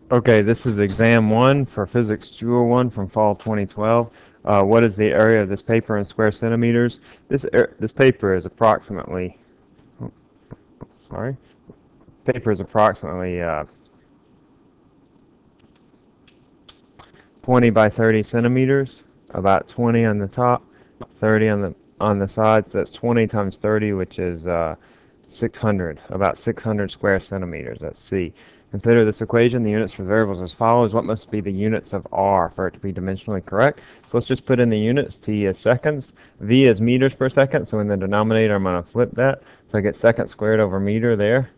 Okay, this is exam 1 for Physics 201 from fall 2012. What is the area of this paper in square centimeters? This paper is approximately, oh, sorry, paper is approximately 20 by 30 centimeters, about 20 on the top, 30 on the sides. That's 20 times 30, which is 600, about 600 square centimeters. That's C. Consider this equation. The units for variables as follows. What must be the units of R for it to be dimensionally correct? So let's just put in the units. T is seconds. V is meters per second. So in the denominator, I'm going to flip that. So I get second squared over meter there.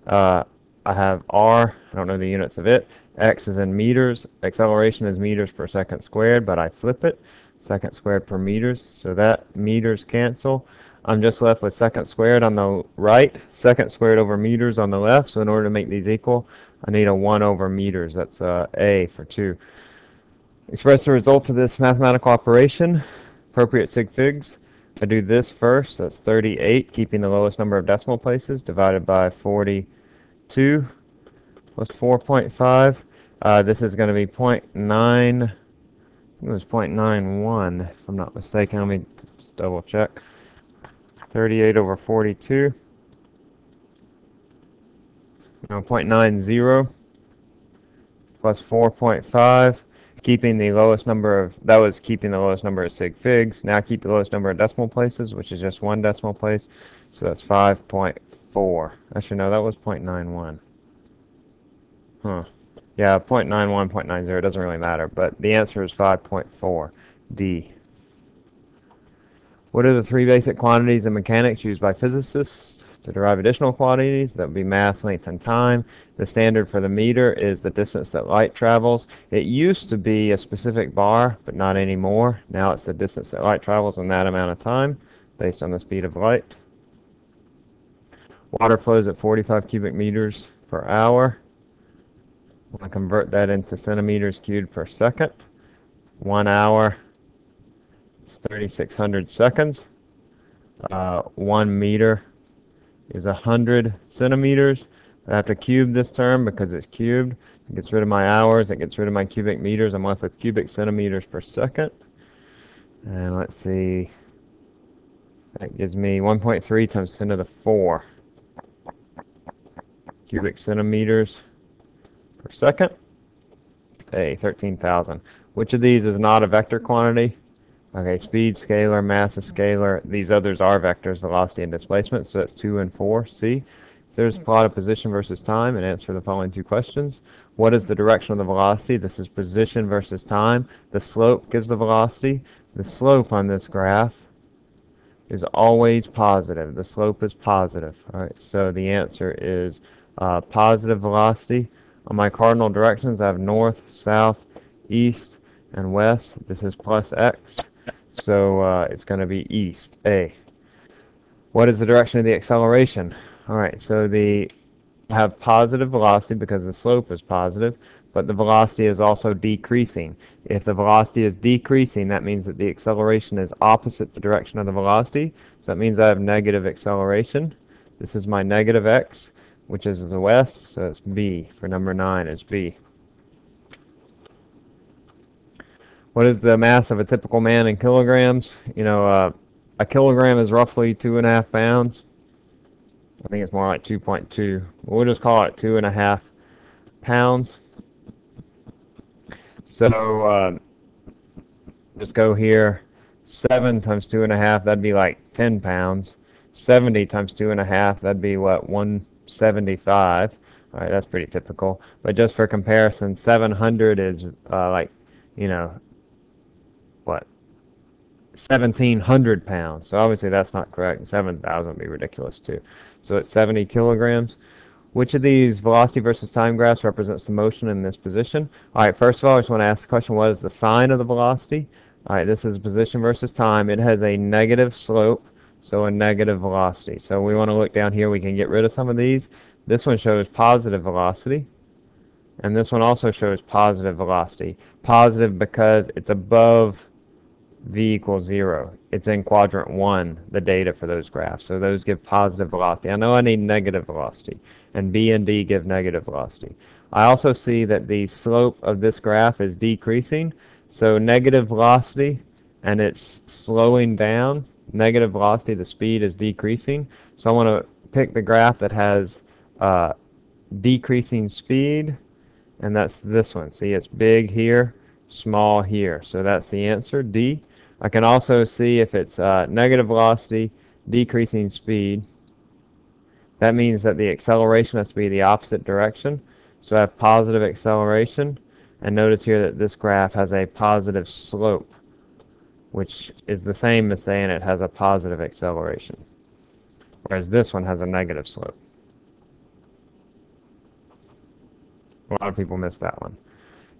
I have R. I don't know the units of it. X is in meters. Acceleration is meters per second squared, but I flip it. Second squared per meters. So that meters cancel. I'm just left with second squared on the right, second squared over meters on the left. So in order to make these equal, I need a 1 over meters. That's A for 2. Express the result of this mathematical operation. Appropriate sig figs. I do this first. That's 38, keeping the lowest number of decimal places, divided by 42 plus 4.5. This is going to be 0.9. It was 0.91, if I'm not mistaken. Let me just double check. 38 over 42. Now 0.90 plus 4.5, keeping the lowest number of, that was keeping the lowest number of sig figs. Now keep the lowest number of decimal places, which is just 1 decimal place. So that's 5.4. Actually, no, that was 0.91. Huh. Yeah, 0.91, 0.90, doesn't really matter, but the answer is 5.4, D. What are the 3 basic quantities in mechanics used by physicists to derive additional quantities? That would be mass, length, and time. The standard for the meter is the distance that light travels. It used to be a specific bar, but not anymore. Now it's the distance that light travels in that amount of time, based on the speed of light. Water flows at 45 cubic meters per hour. I'm going to convert that into centimeters cubed per second. 1 hour is 3,600 seconds. 1 meter is 100 centimeters. I have to cube this term because it's cubed. It gets rid of my hours. It gets rid of my cubic meters. I'm left with cubic centimeters per second. And let's see. That gives me 1.3 times 10 to the 4 cubic centimeters per second. Hey, 13,000. Which of these is not a vector quantity? Okay, speed, scalar, mass is scalar. These others are vectors, velocity and displacement, so that's 2 and 4. C. So there's plot of position versus time and answer the following 2 questions. What is the direction of the velocity? This is position versus time. The slope gives the velocity. The slope on this graph is always positive. The slope is positive. All right, so the answer is positive velocity. On my cardinal directions, I have north, south, east, and west. This is plus x, so it's going to be east, A. What is the direction of the acceleration? All right, so I have positive velocity because the slope is positive, but the velocity is also decreasing. If the velocity is decreasing, that means that the acceleration is opposite the direction of the velocity, so that means I have negative acceleration. This is my negative x, which is the west, so it's B. For number 9 is B. What is the mass of a typical man in kilograms? You know, a kilogram is roughly 2.5 pounds. I think it's more like 2.2. We'll just call it 2.5 pounds. So just go here. 7 times 2.5, that'd be like 10 pounds. 70 times 2.5, that'd be what, 175. All right, that's pretty typical. But just for comparison, 700 is like, you know, what, 1,700 pounds. So obviously that's not correct. 7,000 would be ridiculous too. So it's 70 kilograms. Which of these velocity versus time graphs represents the motion in this position? All right, first of all, I just want to ask the question, what is the sign of the velocity? All right, this is position versus time. It has a negative slope, so a negative velocity. So we want to look down here. We can get rid of some of these. This one shows positive velocity. And this one also shows positive velocity. Positive because it's above v equals 0. It's in quadrant 1, the data for those graphs. So those give positive velocity. I know I need negative velocity. And B and D give negative velocity. I also see that the slope of this graph is decreasing. So negative velocity, and it's slowing down. Negative velocity, the speed is decreasing. So I want to pick the graph that has decreasing speed, and that's this one. See, it's big here, small here. So that's the answer, D. I can also see if it's negative velocity, decreasing speed. That means that the acceleration has to be the opposite direction. So I have positive acceleration, and notice here that this graph has a positive slope, which is the same as saying it has a positive acceleration, whereas this one has a negative slope. A lot of people miss that one.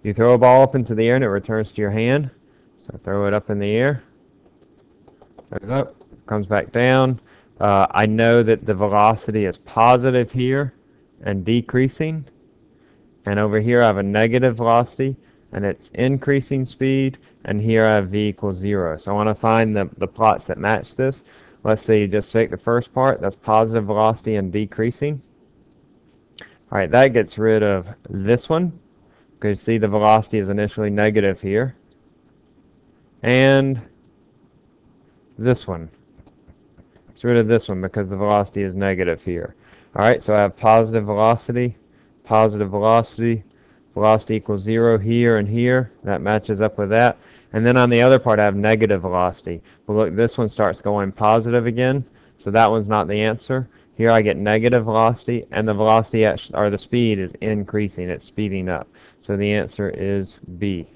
You throw a ball up into the air and it returns to your hand. So throw it up in the air. Goes up, comes back down. I know that the velocity is positive here and decreasing. And over here I have a negative velocity and it's increasing speed. And here I have v equals 0. So I want to find the plots that match this. Let's say you just take the first part. That's positive velocity and decreasing. All right, that gets rid of this one, because see the velocity is initially negative here. And this one. Gets rid of this one because the velocity is negative here. All right, so I have positive velocity, velocity equals 0 here and here. That matches up with that. And then on the other part, I have negative velocity. But look, this one starts going positive again, so that one's not the answer. Here I get negative velocity, and the velocity, or the speed, is increasing. It's speeding up. So the answer is B.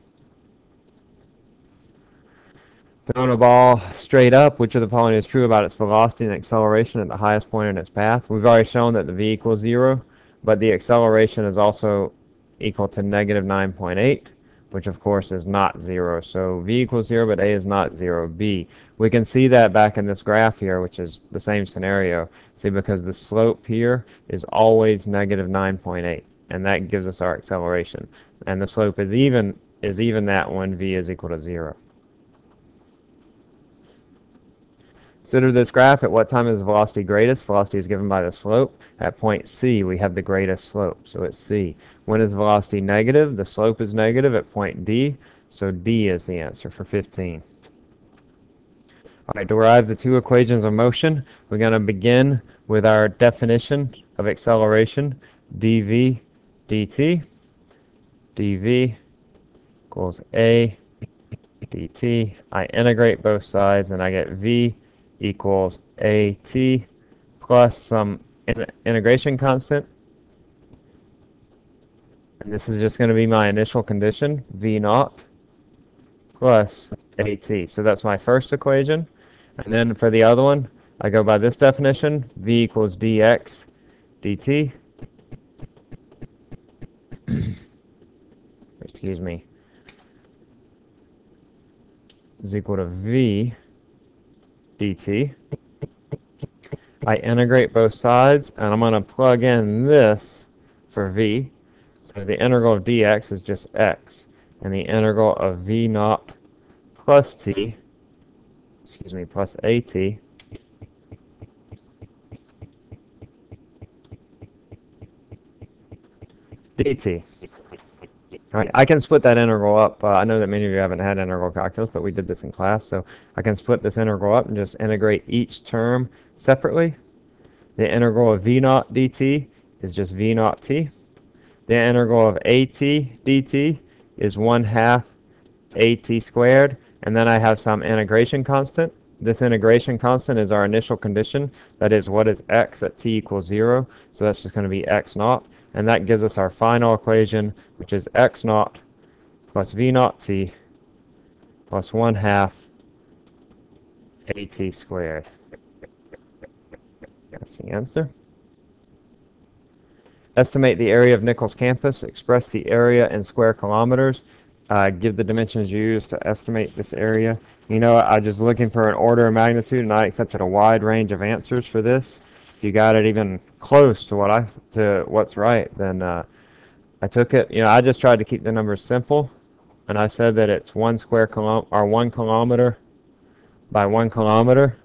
Throwing a ball straight up, which of the following is true about its velocity and acceleration at the highest point in its path? We've already shown that the v equals 0, but the acceleration is also equal to negative 9.8, which of course is not 0. So v equals 0, but a is not 0. B. We can see that back in this graph here, which is the same scenario. See, because the slope here is always negative 9.8, and that gives us our acceleration. And the slope is even that when v is equal to 0. Consider this graph. At what time is the velocity greatest? Velocity is given by the slope. At point C, we have the greatest slope, so it's C. When is velocity negative? The slope is negative at point D, so D is the answer for 15. All right, derive the two equations of motion. We're going to begin with our definition of acceleration, dv dt. dv equals a dt. I integrate both sides, and I get v equals at plus some integration constant. And this is just going to be my initial condition, v naught plus at. So that's my first equation. And then for the other one, I go by this definition, v equals dx dt. Excuse me. Is equal to v dt. I integrate both sides, and I'm going to plug in this for v. So the integral of dx is just x, and the integral of v naught plus t, plus at, dt. All right, I can split that integral up. I know that many of you haven't had integral calculus, but we did this in class, so I can split this integral up and just integrate each term separately. The integral of v naught dt is just v naught t. The integral of at dt is 1/2 at squared, and then I have some integration constant. This integration constant is our initial condition. That is, what is x at t equals 0? So that's just going to be x naught. And that gives us our final equation, which is x naught plus v naught t plus 1/2 at squared. That's the answer. Estimate the area of Nichols campus. Express the area in square kilometers. Give the dimensions used to estimate this area. You know, I'm just looking for an order of magnitude, and I accepted a wide range of answers for this. If you got it even close to what's right, then I took it. You know, I just tried to keep the numbers simple, and I said that it's 1 kilometer by 1 kilometer.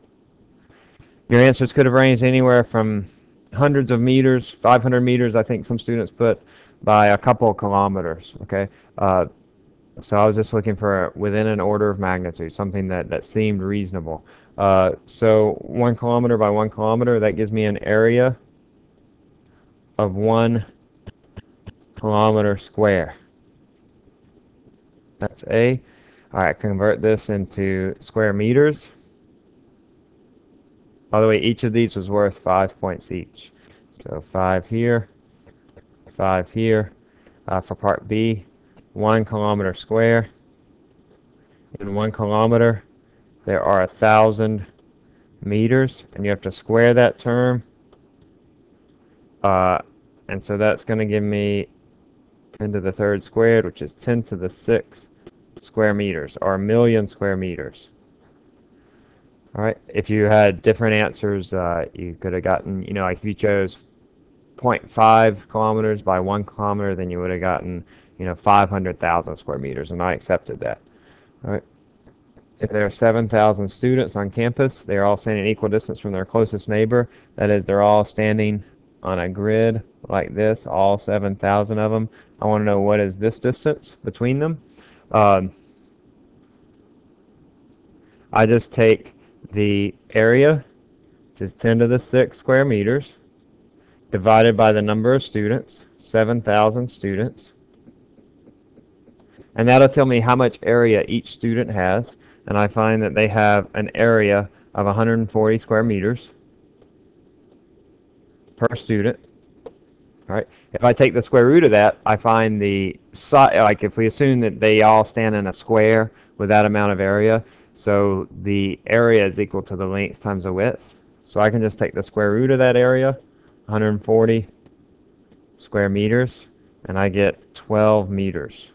Your answers could have ranged anywhere from hundreds of meters, 500 meters, I think some students put, by a couple of kilometers, okay? So I was just looking for within an order of magnitude, something that seemed reasonable. So 1 kilometer by 1 kilometer, that gives me an area of 1 kilometer square. That's A. All right, convert this into square meters. By the way, each of these was worth 5 points each. So 5 here, 5 here. For part B, 1 kilometer square. In 1 kilometer, there are 1,000 meters, and you have to square that term. And so that's going to give me 10 to the third squared, which is 10 to the sixth square meters, or a million square meters. All right, if you had different answers, you could have gotten, you know, like if you chose 0.5 kilometers by 1 kilometer, then you would have gotten, you know, 500,000 square meters, and I accepted that. All right. If there are 7,000 students on campus, they are all standing equal distance from their closest neighbor. That is, they're all standing on a grid like this, all 7,000 of them. I want to know what is this distance between them. I just take the area, which is 10 to the 6 square meters, divided by the number of students, 7,000 students. And that'll tell me how much area each student has. And I find that they have an area of 140 square meters per student. All right. If I take the square root of that, I find the side, like if we assume that they all stand in a square with that amount of area, so the area is equal to the length times the width. So I can just take the square root of that area, 140 square meters, and I get 12 meters.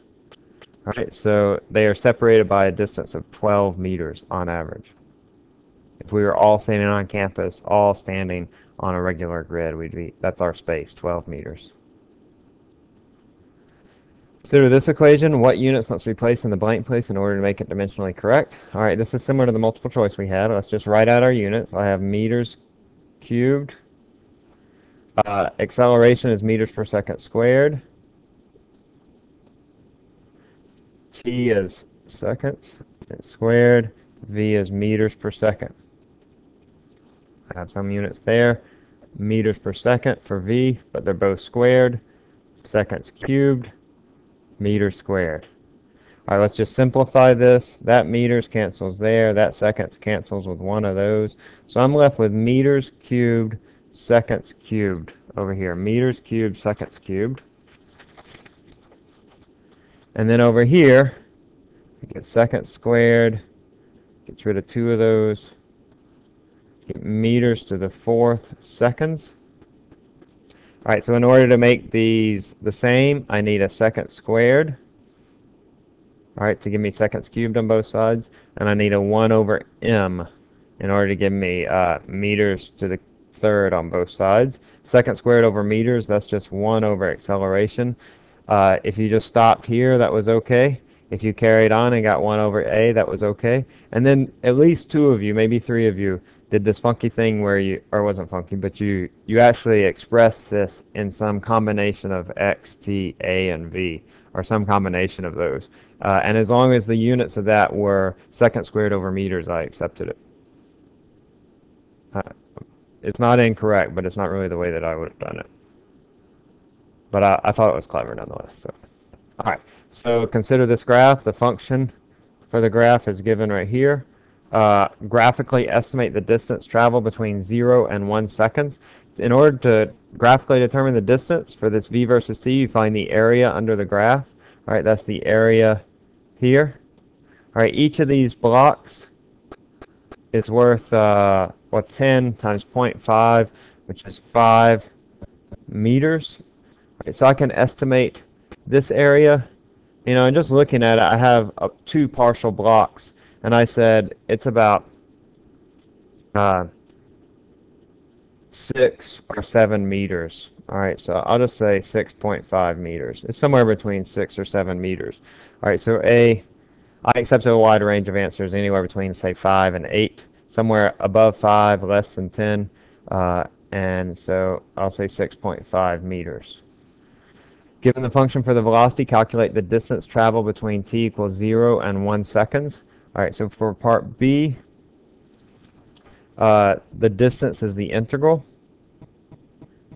All right, so they are separated by a distance of 12 meters on average. If we were all standing on campus, all standing on a regular grid, that's our space, 12 meters. Consider this equation. What units must be placed in the blank place in order to make it dimensionally correct? All right, this is similar to the multiple choice we had. Let's just write out our units. I have meters cubed. Acceleration is meters per second squared. T is seconds squared. V is meters per second. I have some units there. Meters per second for V, but they're both squared. Seconds cubed, meters squared. All right, let's just simplify this. That meters cancels there. That seconds cancels with one of those. So I'm left with meters cubed, seconds cubed over here. Meters cubed, seconds cubed. And then over here, we get seconds squared, gets rid of two of those, get meters to the fourth seconds. All right, so in order to make these the same, I need a second squared, all right, to give me seconds cubed on both sides, and I need a 1 over m in order to give me meters to the third on both sides. Second squared over meters, that's just 1 over acceleration. If you just stopped here, that was okay. If you carried on and got 1 over a, that was okay. And then at least 2 of you, maybe 3 of you, did this funky thing where you, or it wasn't funky, but you actually expressed this in some combination of x, t, a, and v, or some combination of those. And as long as the units of that were second squared over meters, I accepted it. It's not incorrect, but it's not really the way that I would have done it. But I thought it was clever nonetheless. So, all right. So consider this graph. The function for the graph is given right here. Graphically estimate the distance traveled between 0 and 1 seconds. In order to graphically determine the distance for this v versus t, you find the area under the graph. All right, that's the area here. All right, each of these blocks is worth 10 times 0.5, which is 5 meters. Right, so I can estimate this area, you know, and just looking at it, I have 2 partial blocks, and I said it's about 6 or 7 meters. All right, so I'll just say 6.5 meters. It's somewhere between 6 or 7 meters. All right, so I accepted a wide range of answers, anywhere between, say, 5 and 8, somewhere above 5, less than 10, and so I'll say 6.5 meters. Given the function for the velocity, calculate the distance traveled between t equals 0 and 1 seconds. All right, so for part B, the distance is the integral.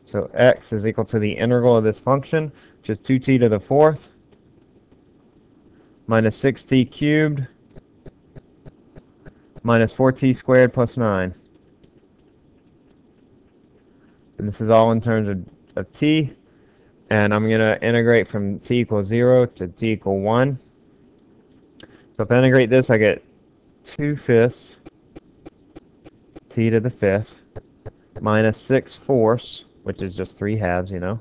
So x is equal to the integral of this function, which is 2t to the fourth minus 6t cubed minus 4t squared plus 9. And this is all in terms of t. And I'm going to integrate from t equals 0 to t equal 1. So if I integrate this, I get 2/5 t to the fifth minus 6/4, which is just 3/2, you know,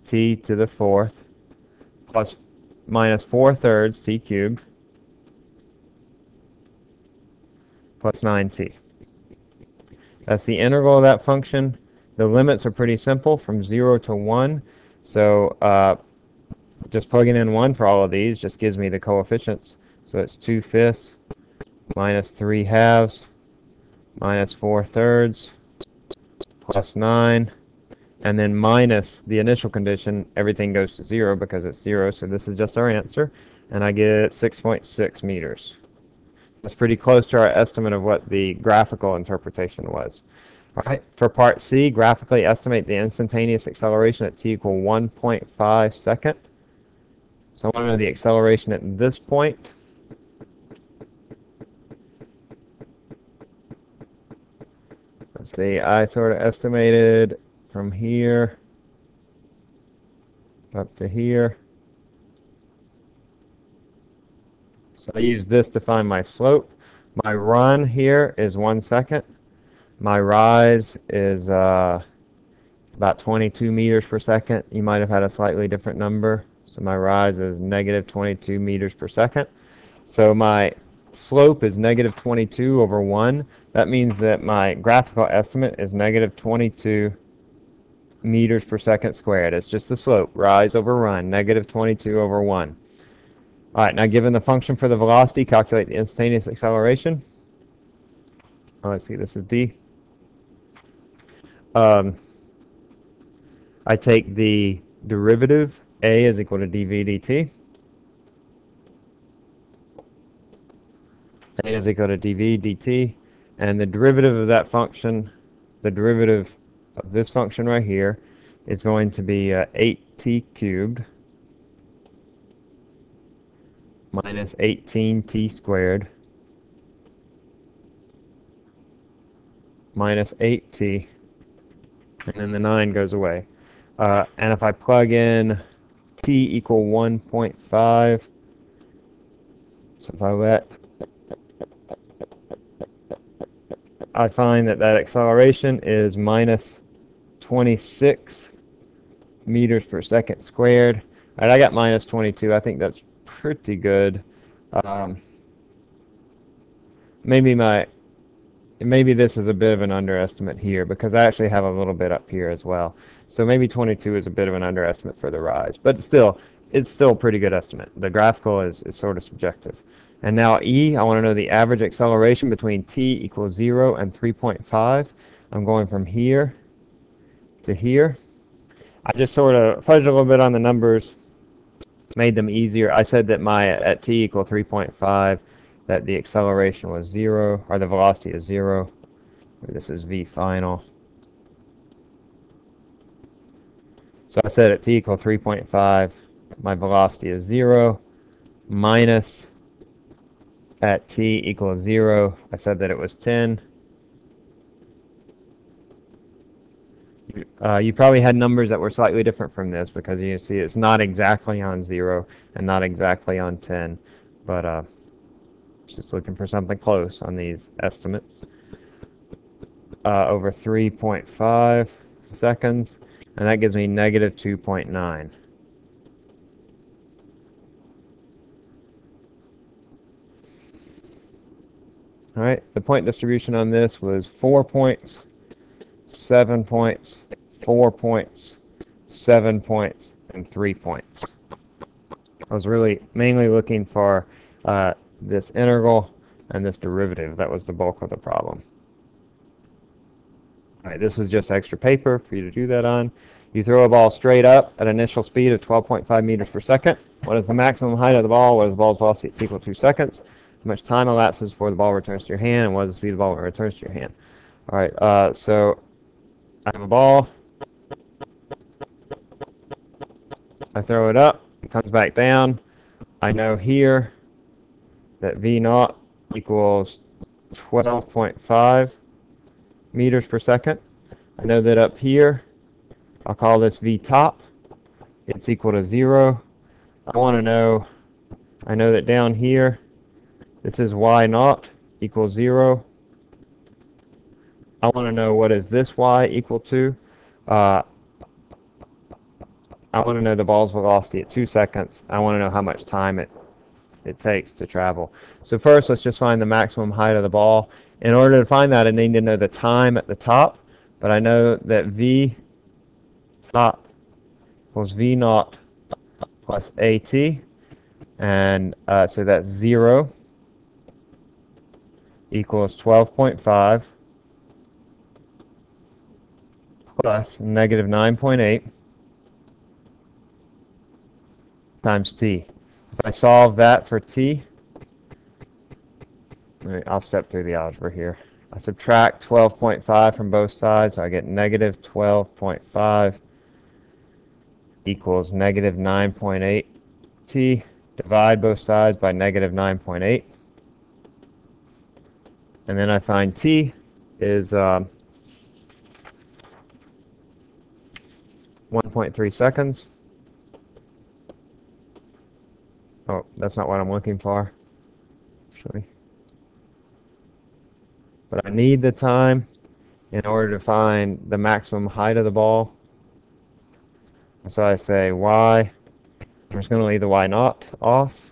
t to the fourth plus minus 4/3 t cubed plus 9t. That's the integral of that function. The limits are pretty simple, from 0 to 1. So just plugging in 1 for all of these just gives me the coefficients. So it's 2/5 minus 3/2 minus 4/3 plus 9. And then minus the initial condition, everything goes to 0 because it's 0. So this is just our answer. And I get 6.6 meters. That's pretty close to our estimate of what the graphical interpretation was. All right, for part C, graphically estimate the instantaneous acceleration at t equal 1.5 second. So I want to know the acceleration at this point. Let's see, I sort of estimated from here up to here. So I use this to find my slope. My run here is 1 second. My rise is about 22 meters per second. You might have had a slightly different number. So my rise is negative 22 meters per second. So my slope is negative 22 over 1. That means that my graphical estimate is negative 22 meters per second squared. It's just the slope, rise over run, negative 22 over 1. All right, now given the function for the velocity, calculate the instantaneous acceleration. Oh, let's see, this is D. I take the derivative, A is equal to dv dt. A is equal to dv dt. And the derivative of that function, the derivative of this function right here, is going to be 8t cubed minus 18t squared minus 8t, and then the 9 goes away. And if I plug in t equal 1.5, so if I let, I find that acceleration is minus 26 meters per second squared. All right, I got minus 22. I think that's pretty good. Maybe this is a bit of an underestimate here because I actually have a little bit up here as well. So maybe 22 is a bit of an underestimate for the rise, but still, it's still a pretty good estimate. The graphical is sort of subjective. And now E, I want to know the average acceleration between t equals 0 and 3.5. I'm going from here to here. I just sort of fudged a little bit on the numbers, made them easier. I said that at t equal 3.5, that the acceleration was 0, or the velocity is 0. This is v final. So I said at t equal 3.5, my velocity is 0, minus at t equals 0, I said that it was 10. You probably had numbers that were slightly different from this because you see it's not exactly on 0 and not exactly on 10, but just looking for something close on these estimates. Over 3.5 seconds, and that gives me negative 2.9. All right, the point distribution on this was 4 points, 7 points, 4 points, 7 points, and 3 points. I was really mainly looking for this integral and this derivative. That was the bulk of the problem. All right, this was just extra paper for you to do that on. You throw a ball straight up at an initial speed of 12.5 meters per second. What is the maximum height of the ball? What is the ball's velocity? It's equal to 2 seconds. How much time elapses before the ball returns to your hand? And what is the speed of the ball when it returns to your hand? All right, so I have a ball. I throw it up. It comes back down. I know here that V naught equals 12.5 meters per second. I know that up here, I'll call this V top. It's equal to 0. I want to know, I know that down here, this is Y naught equals 0. I want to know what is this Y equal to. I want to know the ball's velocity at 2 seconds. I want to know how much time it takes to travel. So first, let's just find the maximum height of the ball. In order to find that, I need to know the time at the top, but I know that V top equals V naught plus AT, and so that's 0 equals 12.5 plus negative 9.8 times T. If I solve that for T, I'll step through the algebra here. I subtract 12.5 from both sides, so I get negative 12.5 equals negative 9.8 T. Divide both sides by negative 9.8. And then I find T is 1.3 seconds. Oh, that's not what I'm looking for, actually. But I need the time in order to find the maximum height of the ball. So I say Y. I'm just going to leave the Y naught off.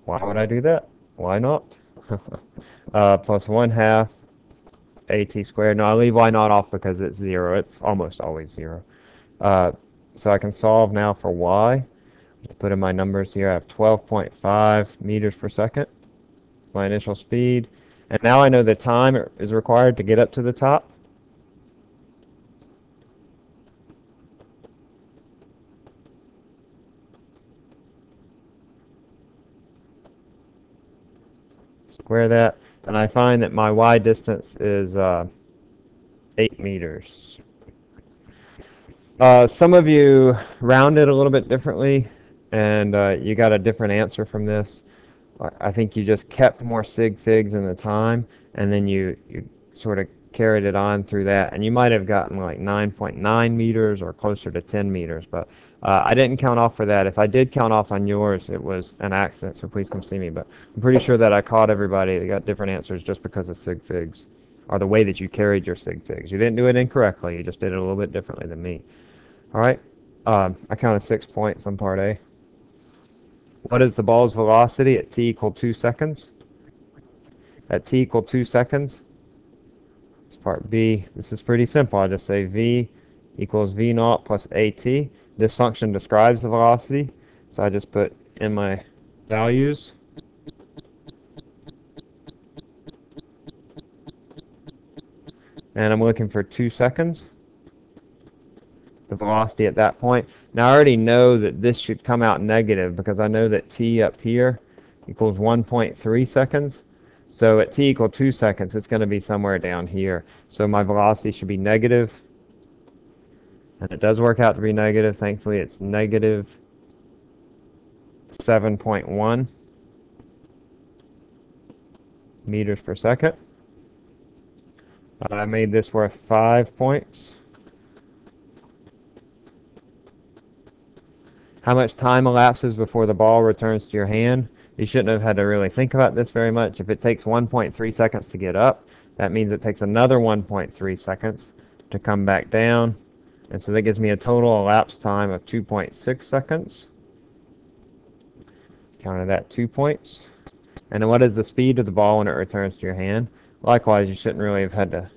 Why would I do that? Why not? Plus 1/2 AT squared. No, I leave Y naught off because it's 0. It's almost always 0. So I can solve now for Y. Put in my numbers here. I have 12.5 meters per second, my initial speed. And now I know the time is required to get up to the top. Square that, and I find that my Y distance is 8 meters. Some of you round it a little bit differently, and you got a different answer from this. I think you just kept more sig figs in the time, and then you sort of carried it on through that, and you might have gotten like 9.9 meters or closer to 10 meters, but I didn't count off for that. If I did count off on yours, it was an accident, so please come see me. But I'm pretty sure that I caught everybody that got different answers just because of sig figs, or the way that you carried your sig figs. You didn't do it incorrectly, you just did it a little bit differently than me. All right, I counted 6 points on part A. What is the ball's velocity at t equal 2 seconds? At t equal 2 seconds, it's part B. This is pretty simple. I'll just say V equals V naught plus AT. This function describes the velocity, so I just put in my values. And I'm looking for 2 seconds. The velocity at that point. Now I already know that this should come out negative because I know that t up here equals 1.3 seconds. So at t equal 2 seconds, it's going to be somewhere down here. So my velocity should be negative. And it does work out to be negative. Thankfully, it's negative 7.1 meters per second. I made this worth 5 points. How much time elapses before the ball returns to your hand? You shouldn't have had to really think about this very much. If it takes 1.3 seconds to get up, that means it takes another 1.3 seconds to come back down. And so that gives me a total elapsed time of 2.6 seconds. Counted that 2 points. And then what is the speed of the ball when it returns to your hand? Likewise, you shouldn't really have had to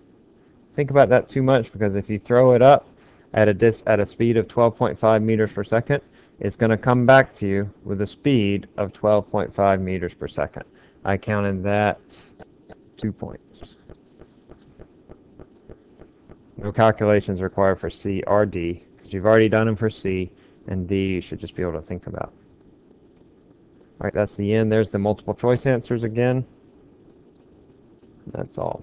think about that too much, because if you throw it up at a speed of 12.5 meters per second, it's going to come back to you with a speed of 12.5 meters per second. I counted that 2 points. No calculations required for C or D, because you've already done them for C, and D you should just be able to think about. Alright, that's the end. There's the multiple choice answers again. That's all.